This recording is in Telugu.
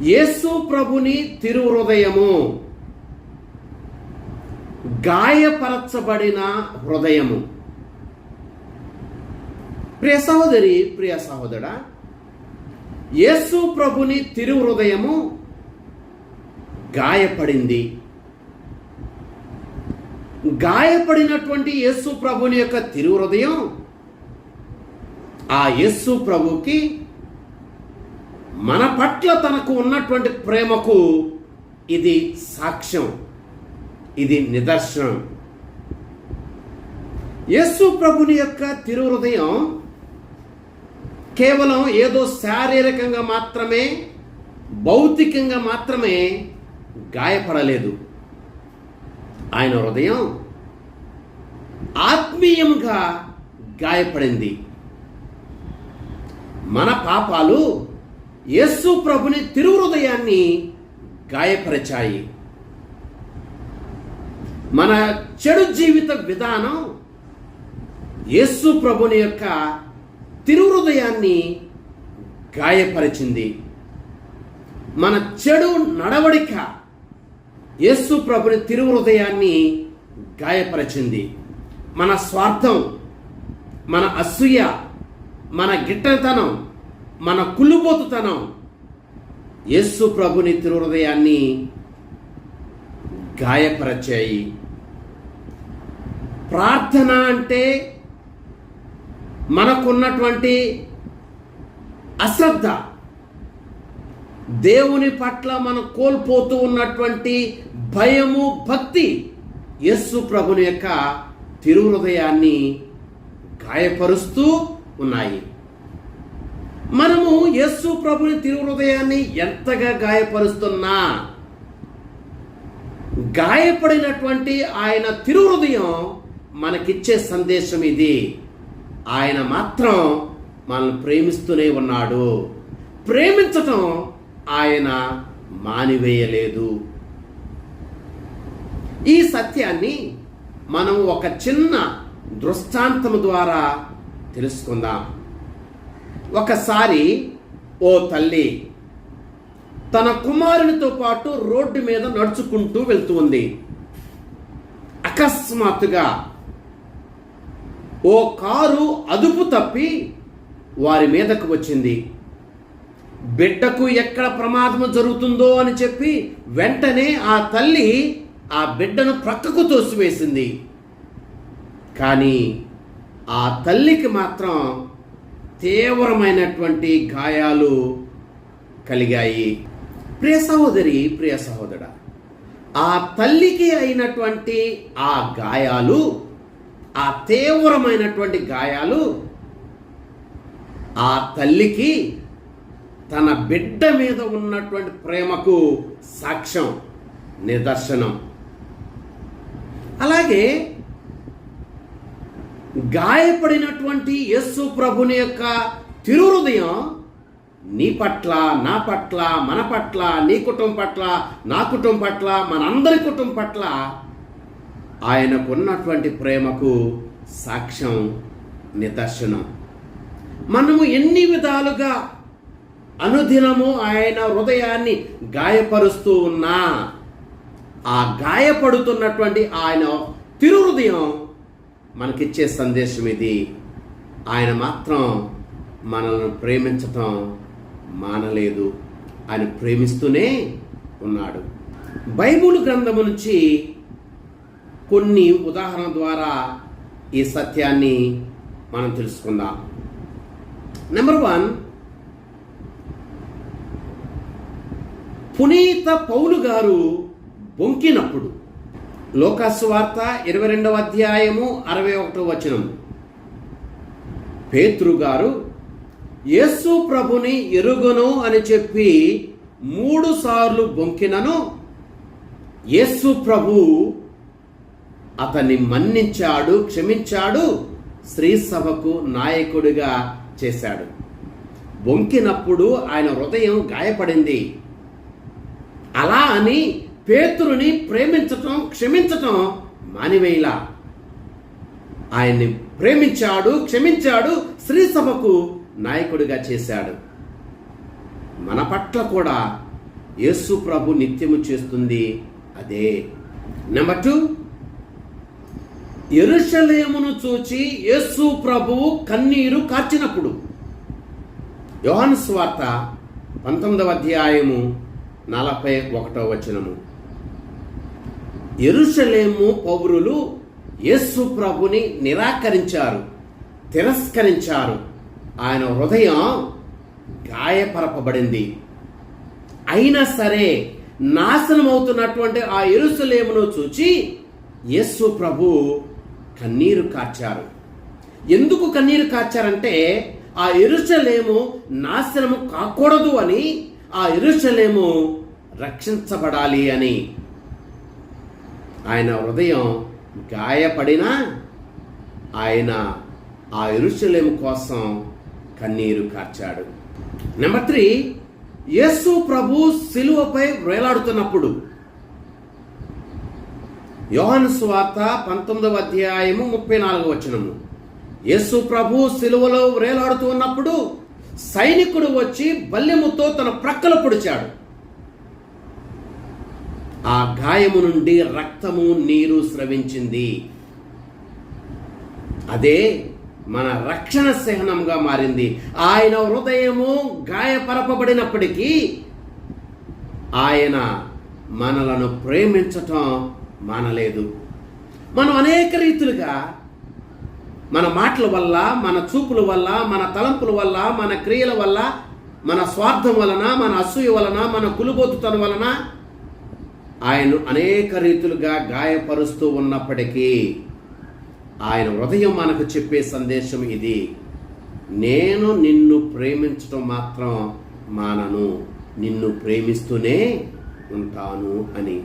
యేసు ప్రభుని తిరుహృదయము గాయపరచబడిన హృదయము. ప్రియ సహోదరి, ప్రియ సహోదరా, యేసు ప్రభుని తిరుహృదయము గాయపడింది. గాయపడినటువంటి యేసు ప్రభుని యొక్క తిరుహృదయం ఆ యేసు ప్రభుకి మన పట్ల తనకు ఉన్నటువంటి ప్రేమకు ఇది సాక్ష్యం, ఇది నిదర్శనం. యేసు ప్రభుని యొక్క తిరుహృదయం కేవలం ఏదో శారీరకంగా మాత్రమే, భౌతికంగా మాత్రమే గాయపడలేదు. ఆయన హృదయం ఆత్మీయంగా గాయపడింది. మన పాపాలు యేసు ప్రభుని తిరుహృదయాన్ని గాయపరిచాయి. మన చెడు జీవిత విధానం యేసు ప్రభుని యొక్క తిరుహృదయాన్ని గాయపరిచింది. మన చెడు నడవడిక యేసు ప్రభుని తిరుహృదయాన్ని గాయపరిచింది. మన స్వార్థం, మన అసూయ, మన గిట్టతనం, మన కుళ్ళుబోతుతనం యేసు ప్రభుని తిరుహృదయాన్ని గాయపరచాయి. ప్రార్థన అంటే మనకున్నటువంటి అశ్రద్ధ, దేవుని పట్ల మనం కోల్పోతూ ఉన్నటువంటి భయము, భక్తి యేసు ప్రభుని యొక్క తిరుహృదయాన్ని గాయపరుస్తూ ఉన్నాయి. మనము యేసు ప్రభుని తిరుహృదయాన్ని ఎంతగా గాయపరుస్తున్నా, గాయపడినటువంటి ఆయన తిరుహృదయం మనకిచ్చే సందేశం ఇది: ఆయన మాత్రం మనల్ని ప్రేమిస్తూనే ఉన్నాడు, ప్రేమించటం ఆయన మానివేయలేదు. ఈ సత్యాన్ని మనం ఒక చిన్న దృష్టాంతం ద్వారా తెలుసుకుందాం. ఒకసారి ఓ తల్లి తన కుమారునితో పాటు రోడ్డు మీద నడుచుకుంటూ వెళ్తూ ఉంది. అకస్మాత్తుగా ఓ కారు అదుపు తప్పి వారి మీదకు వచ్చింది. బిడ్డకు ఎక్కడ ప్రమాదం జరుగుతుందో అని చెప్పి వెంటనే ఆ తల్లి ఆ బిడ్డను ప్రక్కకు తోసివేసింది. కానీ ఆ తల్లికి మాత్రం తీవ్రమైనటువంటి గాయాలు కలిగాయి. ప్రియ సహోదరి, ప్రియ సహోదరుడా, ఆ తల్లికి అయినటువంటి ఆ గాయాలు, ఆ తీవ్రమైనటువంటి గాయాలు ఆ తల్లికి తన బిడ్డ మీద ఉన్నటువంటి ప్రేమకు సాక్ష్యం, నిదర్శనం. అలాగే గాయపడినటువంటి యేసు ప్రభుని యొక్క తిరుహృదయం నీ పట్ల, నా పట్ల, మన పట్ల, నీ కుటుంబం పట్ల, నా కుటుంబం పట్ల, మనందరి కుటుంబం పట్ల ఆయనకున్నటువంటి ప్రేమకు సాక్ష్యం, నిదర్శనం. మనము ఎన్ని విధాలుగా అనుదినము ఆయన హృదయాన్ని గాయపరుస్తూ ఉన్నా, ఆ గాయపడుతున్నటువంటి ఆయన తిరుహృదయం మనకిచ్చే సందేశం ఇది: ఆయన మాత్రం మనల్ని ప్రేమించటం మానలేదు, ఆయన ప్రేమిస్తూనే ఉన్నాడు. బైబిల్ గ్రంథము నుంచి కొన్ని ఉదాహరణ ద్వారా ఈ సత్యాన్ని మనం తెలుసుకుందాం. నెంబర్ 1, పునీత పౌలు గారు బొంకినప్పుడు. లూకాసు వార్త 22వ అధ్యాయము 61వ వచనం. పేతురు గారు యేసు ప్రభుని ఎరుగను అని చెప్పి 3 సార్లు బొంకినను యేసు ప్రభు అతన్ని మన్నించాడు, క్షమించాడు, స్త్రీ సభకు నాయకుడిగా చేశాడు. బొంకినప్పుడు ఆయన హృదయం గాయపడింది. అలా అని పేతురుని ప్రేమించటం, క్షమించటం మానివేయలా. ఆయన్ని ప్రేమించాడు, క్షమించాడు, స్త్రీ సభకు నాయకుడిగా చేశాడు. మన పట్ల కూడా యేసు ప్రభు నిత్యము చేస్తుంది అదే. నెంబర్ 2, యెరూషలేమును చూచి యేసు ప్రభువు కన్నీరు కార్చినప్పుడు. యోహాను సువార్త 19వ అధ్యాయము 41వ వచనము. యెరూషలేము పౌరులు యేసు ప్రభుని నిరాకరించారు, తిరస్కరించారు. ఆయన హృదయం గాయపరపబడింది. అయినా సరే నాశనం అవుతున్నటువంటి ఆ యెరూషలేమును చూచి యేసు ప్రభు కన్నీరు కార్చారు. ఎందుకు కన్నీరు కార్చారంటే ఆ యెరూషలేము నాశనము కాకూడదు అని, ఆ యెరూషలేము రక్షించబడాలి అని. ఆయన హృదయం గాయపడినా ఆయన ఆ యెరూషలేము కోసం కన్నీరు కార్చాడు. నెంబర్ 3, యేసు ప్రభు సిలువపై వేలాడుతున్నప్పుడు. యోహాను సువార్త 19వ అధ్యాయము 34వ వచనము. యేసు ప్రభు సిలువలో వేలాడుతూ ఉన్నప్పుడు సైనికుడు వచ్చి బల్లెముతో తన ప్రక్కల పొడిచాడు. ఆ గాయము నుండి రక్తము, నీరు స్రవించింది. అదే మన రక్షణ చిహ్నంగా మారింది. ఆయన హృదయము గాయపరపబడినప్పటికీ ఆయన మనలను ప్రేమించటం మానలేదు. మనం అనేక రీతులుగా మన మాటల వల్ల, మన చూపుల వల్ల, మన తలంపుల వల్ల, మన క్రియల వల్ల, మన స్వార్థం వలన, మన అసూయ వలన, మన కులుబోతుతనం వలన ఆయన అనేక రీతులుగా గాయపరుస్తూ ఉన్నప్పటికీ ఆయన హృదయం మనకు చెప్పే సందేశం ఇది: నేను నిన్ను ప్రేమించడం మాత్రం మానను, నిన్ను ప్రేమిస్తూనే ఉంటాను అని.